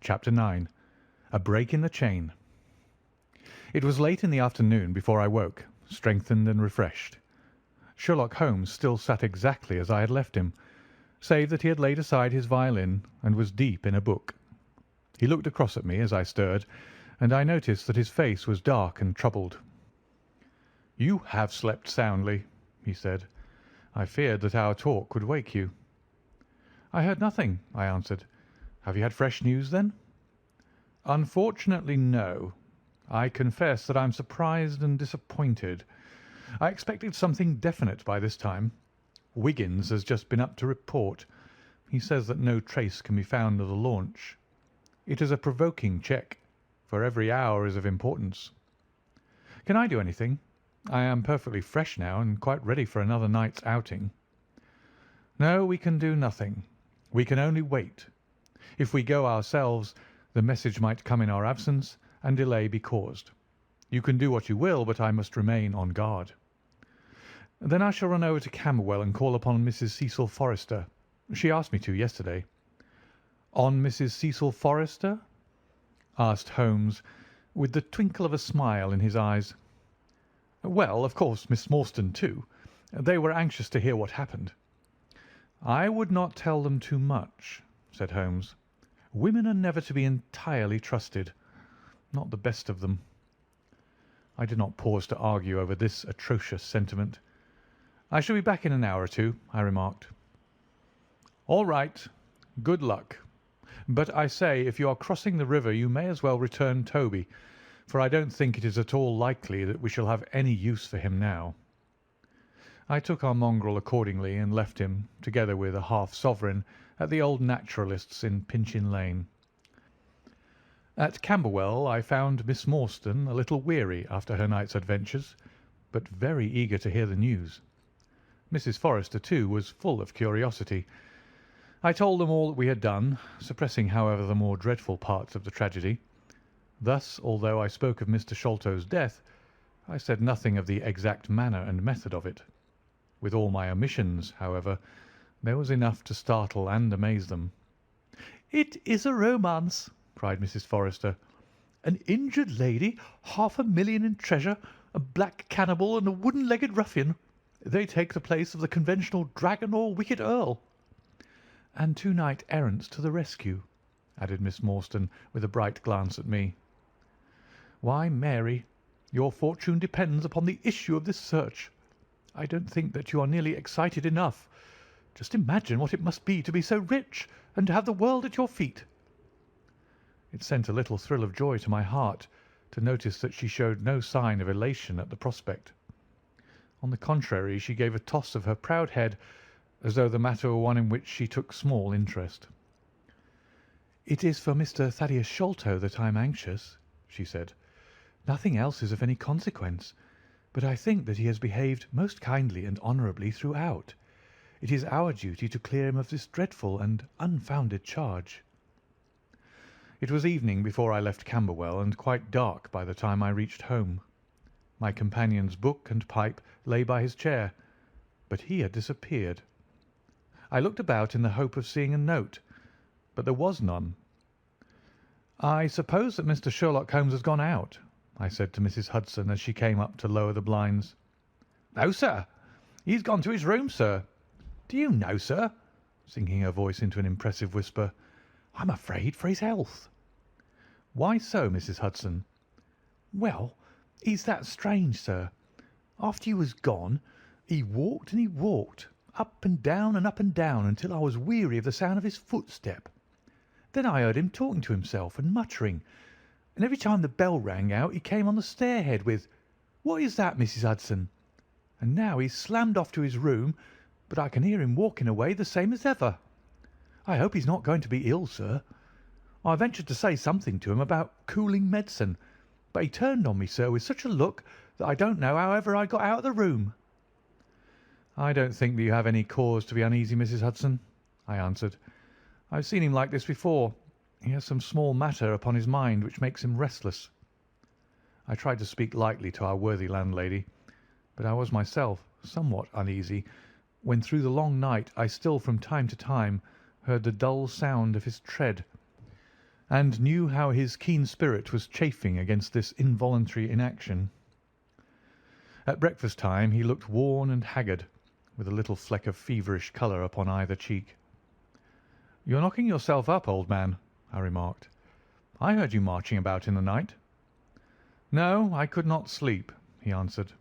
Chapter 9. A Break in the Chain. It was late in the afternoon before I woke, strengthened and refreshed. Sherlock Holmes still sat exactly as I had left him, save that he had laid aside his violin and was deep in a book. He looked across at me as I stirred, and I noticed that his face was dark and troubled. "You have slept soundly," he said. "I feared that our talk would wake you." "I heard nothing," I answered. "Have you had fresh news, then?" "Unfortunately, no. I confess that I'm surprised and disappointed. I expected something definite by this time. Wiggins has just been up to report. He says that no trace can be found of the launch. It is a provoking check, for every hour is of importance. Can I do anything? I am perfectly fresh now and quite ready for another night's outing." "No, we can do nothing. We can only wait. If we go ourselves, the message might come in our absence and delay be caused. You can do what you will, but I must remain on guard." "Then I shall run over to Camberwell and call upon Mrs. Cecil Forrester. She asked me to yesterday." "On Mrs. Cecil Forrester?" asked Holmes, with the twinkle of a smile in his eyes. "Well, of course, Miss Morstan too. They were anxious to hear what happened." "I would not tell them too much," said Holmes. "Women are never to be entirely trusted. Not the best of them." I did not pause to argue over this atrocious sentiment. "I shall be back in an hour or two," I remarked. "All right. Good luck. But I say, if you are crossing the river you may as well return Toby, for I don't think it is at all likely that we shall have any use for him now." I took our mongrel accordingly and left him, together with a half-sovereign, at the old naturalist's in Pinchin Lane. At Camberwell I found Miss Morstan a little weary after her night's adventures, but very eager to hear the news. Mrs. Forrester, too, was full of curiosity. I told them all that we had done, suppressing, however, the more dreadful parts of the tragedy. Thus, although I spoke of Mr. Sholto's death, I said nothing of the exact manner and method of it. With all my omissions, however, there was enough to startle and amaze them. "It is a romance," cried Mrs. Forrester. "An injured lady, 500,000 in treasure, a black cannibal, and a wooden-legged ruffian. They take the place of the conventional dragon or wicked earl." "And 2 knight-errants to the rescue," added Miss Morstan, with a bright glance at me. "Why, Mary, your fortune depends upon the issue of this search. I don't think that you are nearly excited enough. Just imagine what it must be to be so rich and to have the world at your feet." It sent a little thrill of joy to my heart to notice that she showed no sign of elation at the prospect. On the contrary, she gave a toss of her proud head as though the matter were one in which she took small interest. "It is for Mr. Thaddeus Sholto that I am anxious," she said. "Nothing else is of any consequence, but I think that he has behaved most kindly and honourably throughout. It is our duty to clear him of this dreadful and unfounded charge." It was evening before I left Camberwell, and quite dark by the time I reached home. My companion's book and pipe lay by his chair, but he had disappeared. I looked about in the hope of seeing a note, but there was none. "I suppose that Mr. Sherlock Holmes has gone out," I said to Mrs. Hudson as she came up to lower the blinds. "No, sir. He's gone to his room, sir. Do you know, sir," sinking her voice into an impressive whisper, "I'm afraid for his health." "Why so, Mrs. Hudson?" "Well, he's that strange, sir. After you was gone, he walked and he walked, up and down until I was weary of the sound of his footstep. Then I heard him talking to himself and muttering, and every time the bell rang out he came on the stairhead with, 'What is that, Mrs. Hudson?' And now he's slammed off to his room, but I can hear him walking away the same as ever. I hope he's not going to be ill, sir. I ventured to say something to him about cooling medicine, but he turned on me, sir, with such a look that I don't know how ever I got out of the room." "I don't think that you have any cause to be uneasy, Mrs. Hudson," I answered. "I've seen him like this before. He has some small matter upon his mind which makes him restless." I tried to speak lightly to our worthy landlady, but I was myself somewhat uneasy when through the long night I still from time to time heard the dull sound of his tread, and knew how his keen spirit was chafing against this involuntary inaction. At breakfast time he looked worn and haggard, with a little fleck of feverish colour upon either cheek. "You're knocking yourself up, old man," I remarked. "I heard you marching about in the night." "No, I could not sleep," he answered.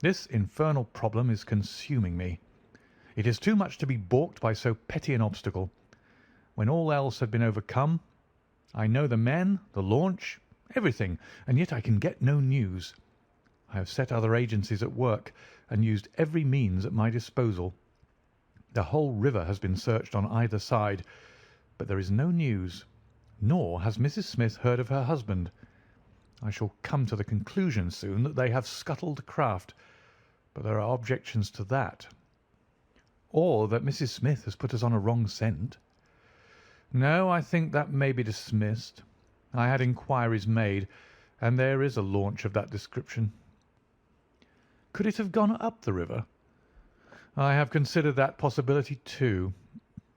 "This infernal problem is consuming me. It is too much to be balked by so petty an obstacle. When all else had been overcome, I know the men, the launch, everything, and yet I can get no news. I have set other agencies at work and used every means at my disposal. The whole river has been searched on either side, but there is no news, nor has Mrs. Smith heard of her husband. I shall come to the conclusion soon that they have scuttled the craft, but there are objections to that. Or that Mrs. Smith has put us on a wrong scent. No, I think that may be dismissed. I had inquiries made, and there is a launch of that description." "Could it have gone up the river?" "I have considered that possibility too,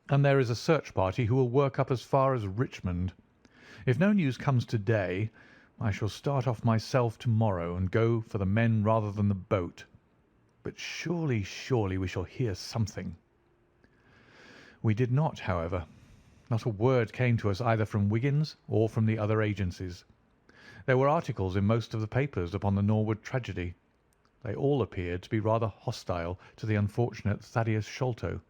and there is a search party who will work up as far as Richmond. If no news comes to-day, I shall start off myself to-morrow and go for the men rather than the boat. But surely, surely we shall hear something." We did not, however. Not a word came to us either from Wiggins or from the other agencies. There were articles in most of the papers upon the Norwood tragedy. They all appeared to be rather hostile to the unfortunate Thaddeus Sholto.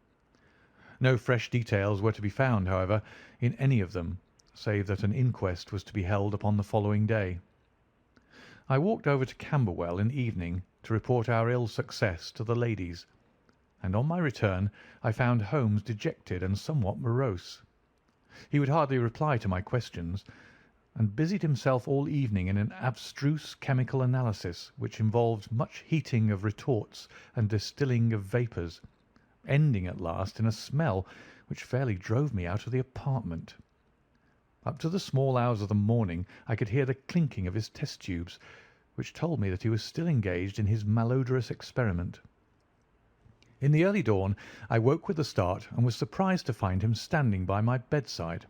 No fresh details were to be found, however, in any of them, save that an inquest was to be held upon the following day. I walked over to Camberwell in the evening to report our ill success to the ladies, and on my return I found Holmes dejected and somewhat morose. He would hardly reply to my questions, and busied himself all evening in an abstruse chemical analysis which involved much heating of retorts and distilling of vapours, ending at last in a smell which fairly drove me out of the apartment. Up to the small hours of the morning I could hear the clinking of his test tubes, which told me that he was still engaged in his malodorous experiment. In the early dawn I woke with a start and was surprised to find him standing by my bedside,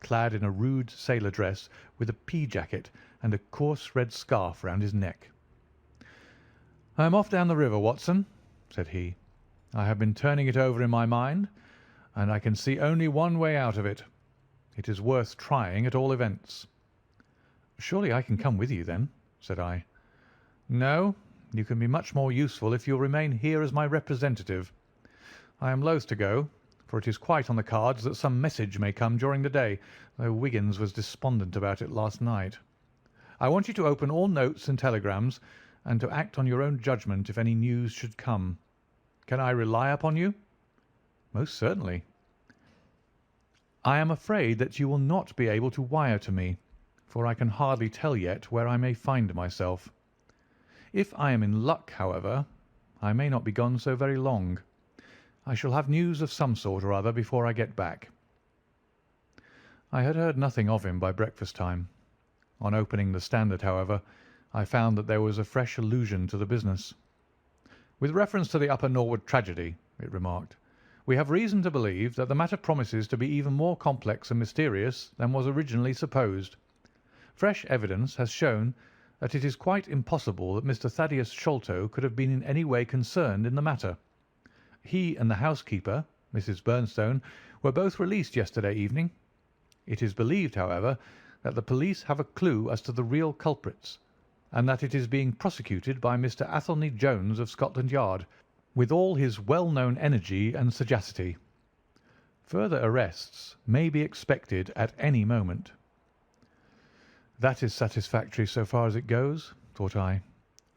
clad in a rude sailor dress with a pea jacket and a coarse red scarf round his neck. "I am off down the river, Watson," said he. "I have been turning it over in my mind, and I can see only one way out of it. It is worth trying at all events." "Surely I can come with you, then?" said I. "No, you can be much more useful if you will remain here as my representative. I am loath to go, for it is quite on the cards that some message may come during the day, though Wiggins was despondent about it last night. I want you to open all notes and telegrams, and to act on your own judgment if any news should come. Can I rely upon you?" "Most certainly." "I am afraid that you will not be able to wire to me, for I can hardly tell yet where I may find myself. If I am in luck, however, I may not be gone so very long. I shall have news of some sort or other before I get back." I had heard nothing of him by breakfast time. On opening the Standard, however, I found that there was a fresh allusion to the business. "With reference to the Upper Norwood tragedy," it remarked, "we have reason to believe that the matter promises to be even more complex and mysterious than was originally supposed. Fresh evidence has shown that it is quite impossible that Mr. Thaddeus Sholto could have been in any way concerned in the matter. He and the housekeeper, Mrs. Bernstone, were both released yesterday evening. It is believed, however, that the police have a clue as to the real culprits, and that it is being prosecuted by Mr. Athelney Jones of Scotland Yard, with all his well-known energy and sagacity. Further arrests may be expected at any moment." That is satisfactory so far as it goes, thought I.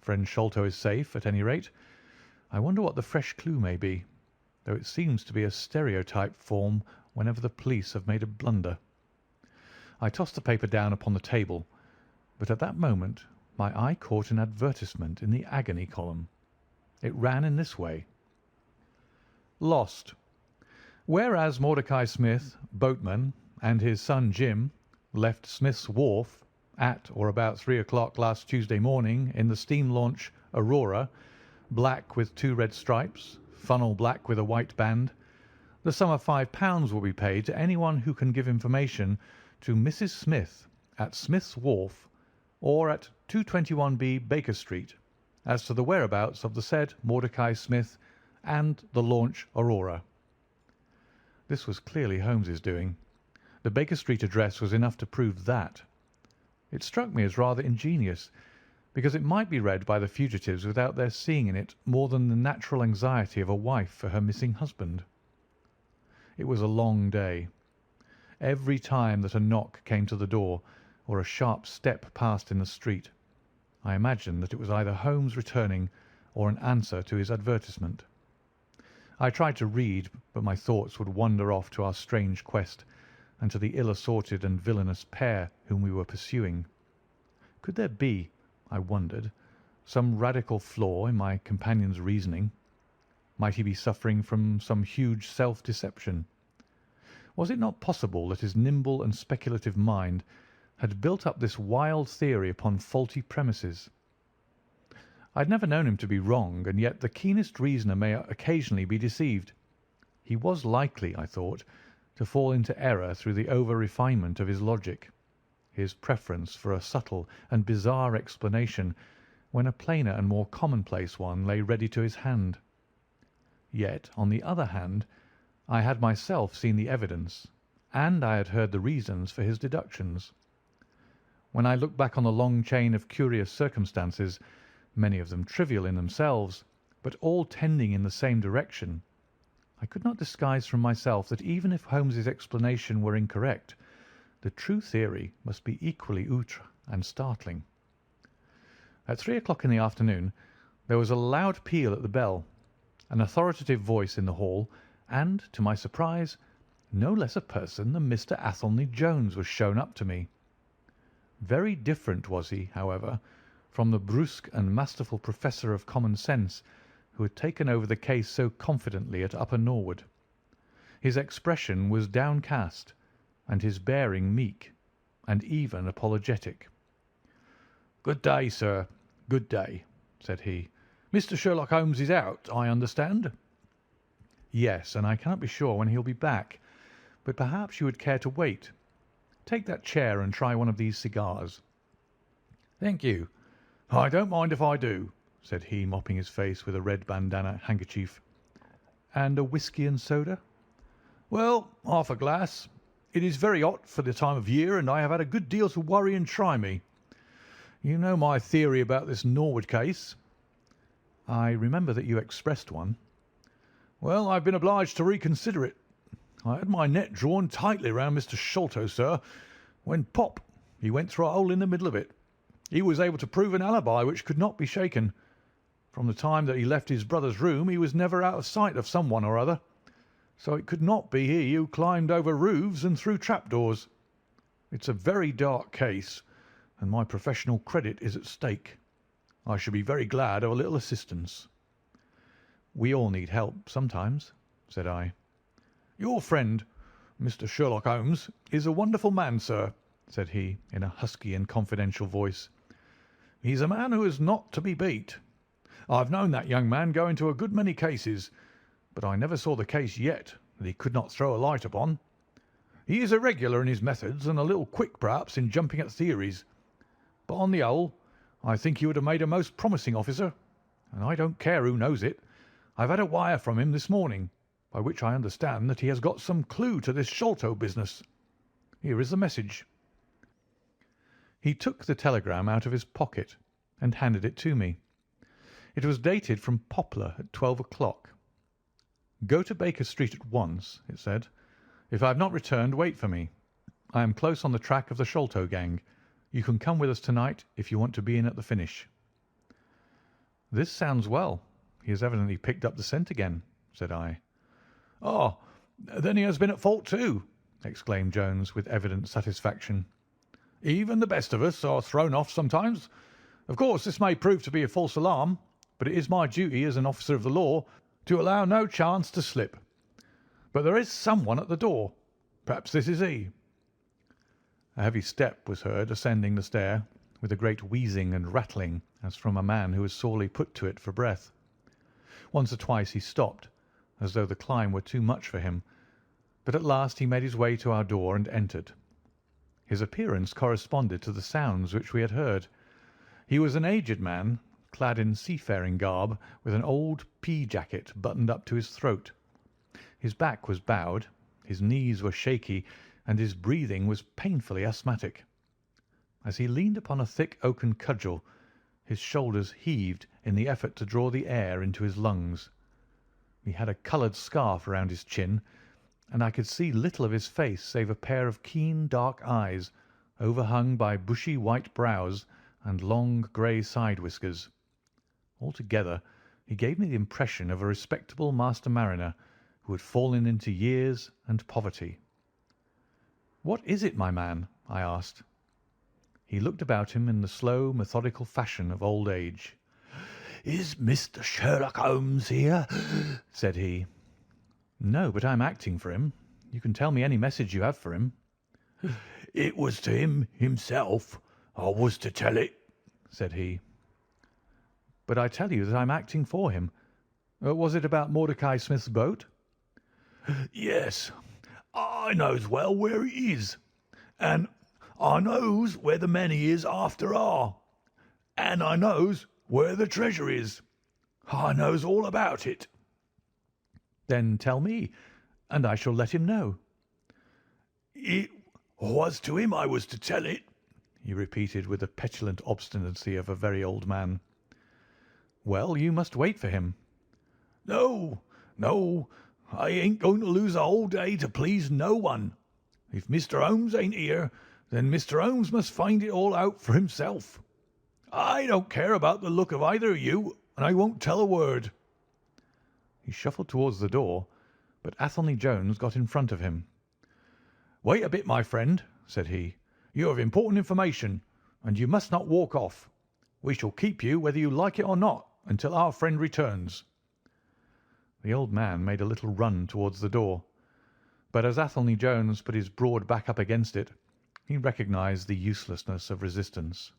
Friend Sholto is safe, at any rate. I wonder what the fresh clue may be, though it seems to be a stereotype form whenever the police have made a blunder. I tossed the paper down upon the table, but at that moment my eye caught an advertisement in the agony column. It ran in this way: "Lost. Whereas Mordecai Smith, boatman, and his son Jim left Smith's Wharf at or about 3 o'clock last Tuesday morning in the steam launch Aurora, black with 2 red stripes, funnel black with a white band, The sum of £5 will be paid to anyone who can give information to Mrs. Smith at Smith's Wharf or at 221B Baker Street as to the whereabouts of the said Mordecai Smith and the launch Aurora. This was clearly Holmes's doing. The Baker Street address was enough to prove that. It struck me as rather ingenious, because it might be read by the fugitives without their seeing in it more than the natural anxiety of a wife for her missing husband. It was a long day. Every time that a knock came to the door or a sharp step passed in the street, I imagined that it was either Holmes returning or an answer to his advertisement. I tried to read, but my thoughts would wander off to our strange quest and to the ill-assorted and villainous pair whom we were pursuing. Could there be, I wondered, some radical flaw in my companion's reasoning? Might he be suffering from some huge self-deception? Was it not possible that his nimble and speculative mind had built up this wild theory upon faulty premises? I had never known him to be wrong, and yet the keenest reasoner may occasionally be deceived. He was likely, I thought, to fall into error through the over-refinement of his logic, his preference for a subtle and bizarre explanation when a plainer and more commonplace one lay ready to his hand. Yet, on the other hand, I had myself seen the evidence, and I had heard the reasons for his deductions. When I look back on the long chain of curious circumstances, many of them trivial in themselves, but all tending in the same direction, I could not disguise from myself that even if Holmes's explanation were incorrect, the true theory must be equally outre and startling. At 3 o'clock in the afternoon there was a loud peal at the bell, an authoritative voice in the hall, and, to my surprise, no less a person than Mr. Athelney Jones was shown up to me. Very different was he, however, from the brusque and masterful professor of common sense who had taken over the case so confidently at Upper Norwood. His expression was downcast, and his bearing meek, and even apologetic. "Good day, sir, good day," said he. "Mr. Sherlock Holmes is out, I understand?" "Yes, and I cannot be sure when he'll be back, but perhaps you would care to wait. Take that chair and try one of these cigars." "Thank you. I don't mind if I do," said he, mopping his face with a red bandana handkerchief. "And a whisky and soda?" "Well, half a glass. It is very hot for the time of year, and I have had a good deal to worry and try me. You know my theory about this Norwood case?" "I remember that you expressed one." "Well, I've been obliged to reconsider it. I had my net drawn tightly round Mr. Sholto, sir, when pop, he went through a hole in the middle of it. He was able to prove an alibi which could not be shaken. From the time that he left his brother's room he was never out of sight of some one or other, so it could not be he who climbed over roofs and through trapdoors. It's a very dark case, and my professional credit is at stake. I should be very glad of a little assistance." "We all need help sometimes," said I. "Your friend, Mr. Sherlock Holmes, is a wonderful man, sir," said he, in a husky and confidential voice. "He's a man who is not to be beat. I've known that young man go into a good many cases, but I never saw the case yet that he could not throw a light upon. He is irregular in his methods and a little quick, perhaps, in jumping at theories, but on the whole I think he would have made a most promising officer, and I don't care who knows it. I've had a wire from him this morning, by which I understand that he has got some clue to this Sholto business. Here is the message." He took the telegram out of his pocket and handed it to me. It was dated from Poplar at 12 o'clock. "Go to Baker Street at once," it said. "If I have not returned, wait for me. I am close on the track of the Sholto gang. You can come with us tonight if you want to be in at the finish." "This sounds well. He has evidently picked up the scent again," said I. "Ah, then he has been at fault too," exclaimed Jones, with evident satisfaction. "Even the best of us are thrown off sometimes. Of course, this may prove to be a false alarm, but it is my duty as an officer of the law to allow no chance to slip. But there is someone at the door. Perhaps this is he." A heavy step was heard ascending the stair, with a great wheezing and rattling as from a man who was sorely put to it for breath. Once or twice he stopped, as though the climb were too much for him, but at last he made his way to our door and entered. His appearance corresponded to the sounds which we had heard. He was an aged man, clad in seafaring garb, with an old pea-jacket buttoned up to his throat. His back was bowed, his knees were shaky, and his breathing was painfully asthmatic. As he leaned upon a thick oaken cudgel, his shoulders heaved in the effort to draw the air into his lungs. He had a coloured scarf round his chin, and I could see little of his face save a pair of keen dark eyes, overhung by bushy white brows and long grey side whiskers. Altogether, he gave me the impression of a respectable master mariner who had fallen into years and poverty. "What is it, my man?" I asked. He looked about him in the slow, methodical fashion of old age. "Is Mr. Sherlock Holmes here?" said he. "No, but I am acting for him. You can tell me any message you have for him." "It was to him himself I was to tell it," said he. "But I tell you that I am acting for him. Was it about Mordecai Smith's boat?" "Yes, I knows well where it is, and I knows where the men he is after are, and I knows where the treasure is. I knows all about it." "Then tell me, and I shall let him know." "It was to him I was to tell it," he repeated with the petulant obstinacy of a very old man. "Well, you must wait for him." "No, no, I ain't going to lose a whole day to please no one. If Mr. Holmes ain't here, then Mr. Holmes must find it all out for himself. I don't care about the look of either of you, and I won't tell a word." He shuffled towards the door, but Athelney Jones got in front of him. "Wait a bit, my friend," said he. "You have important information, and you must not walk off. We shall keep you whether you like it or not until our friend returns." The old man made a little run towards the door, but as Athelney Jones put his broad back up against it, he recognised the uselessness of resistance.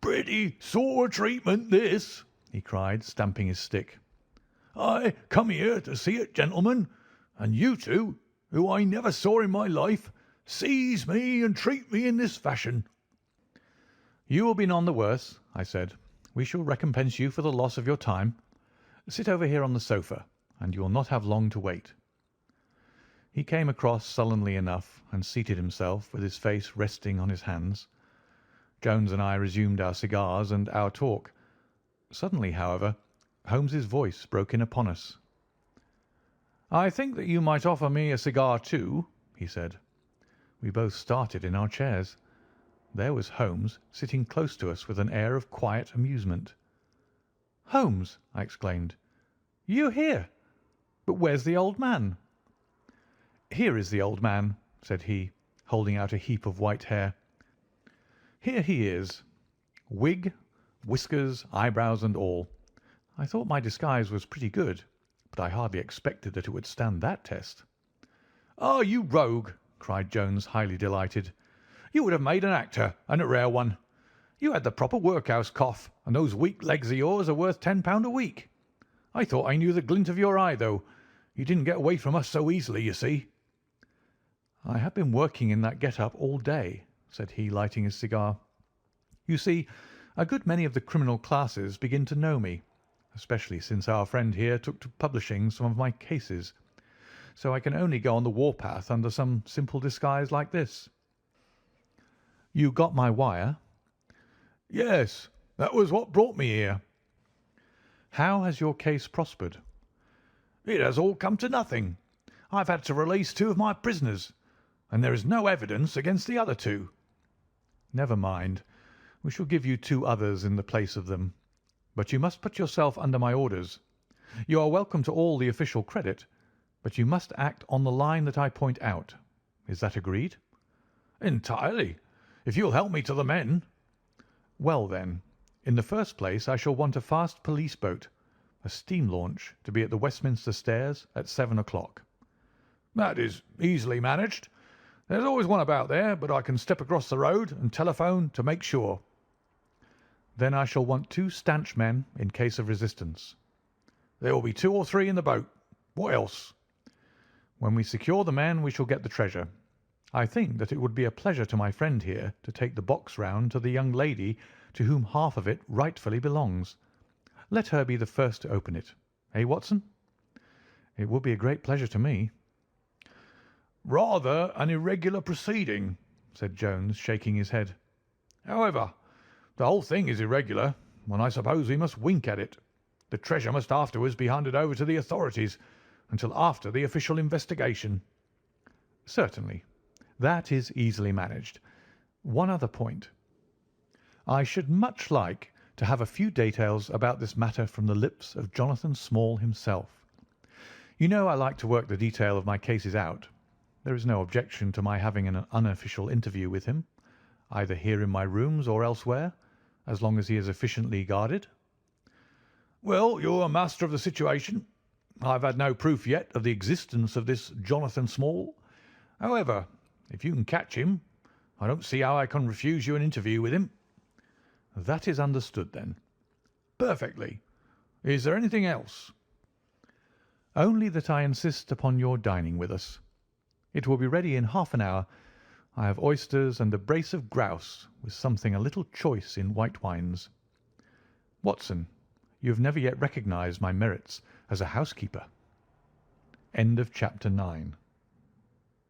"Pretty sore treatment, this," he cried, stamping his stick. "I come here to see a gentleman, and you two, who I never saw in my life, seize me and treat me in this fashion." "You will be none the worse," I said. "We shall recompense you for the loss of your time. Sit over here on the sofa, and you will not have long to wait." He came across sullenly enough and seated himself with his face resting on his hands. Jones and I resumed our cigars and our talk. Suddenly, however, Holmes's voice broke in upon us. "I think that you might offer me a cigar too," he said. We both started in our chairs. There was Holmes sitting close to us with an air of quiet amusement. "Holmes!" I exclaimed. "You here? But where's the old man?" "Here is the old man," said he, holding out a heap of white hair. "Here he is. Wig, whiskers, eyebrows and all. I thought my disguise was pretty good, but I hardly expected that it would stand that test." "Ah, you rogue!" cried Jones, highly delighted. "You would have made an actor, and a rare one. You had the proper workhouse cough, and those weak legs of yours are worth £10 a week. I thought I knew the glint of your eye, though. You didn't get away from us so easily, you see." "I have been working in that get-up all day," said he, lighting his cigar. "You see, a good many of the criminal classes begin to know me, especially since our friend here took to publishing some of my cases. So I can only go on the warpath under some simple disguise like this." "You got my wire?" "Yes, that was what brought me here." "How has your case prospered?" "It has all come to nothing. I've had to release 2 of my prisoners, and there is no evidence against the other 2. "Never mind. We shall give you 2 others in the place of them. But you must put yourself under my orders. You are welcome to all the official credit, but you must act on the line that I point out. Is that agreed?" "Entirely, if you'll help me to the men." "Well, then, in the first place I shall want a fast police boat, a steam launch, to be at the Westminster Stairs at 7 o'clock." "That is easily managed. There's always one about there, but I can step across the road and telephone to make sure." "Then I shall want 2 stanch men in case of resistance." "There will be 2 or 3 in the boat. What else?" "When we secure the men we shall get the treasure. I think that it would be a pleasure to my friend here to take the box round to the young lady to whom half of it rightfully belongs. Let her be the first to open it. Eh, Watson?" "It would be a great pleasure to me." "Rather an irregular proceeding," said Jones, shaking his head. "However, the whole thing is irregular, and I suppose we must wink at it. The treasure must afterwards be handed over to the authorities until after the official investigation." "Certainly. That is easily managed. One other point. I should much like to have a few details about this matter from the lips of Jonathan Small himself. You know I like to work the detail of my cases out. There is no objection to my having an unofficial interview with him, either here in my rooms or elsewhere, as long as he is efficiently guarded." "Well, you're master of the situation. I've had no proof yet of the existence of this Jonathan Small. However, if you can catch him, I don't see how I can refuse you an interview with him." "That is understood, then." "Perfectly. Is there anything else?" "Only that I insist upon your dining with us. It will be ready in half an hour. I have oysters and a brace of grouse, with something a little choice in white wines. Watson, you have never yet recognised my merits as a housekeeper." End of chapter 9.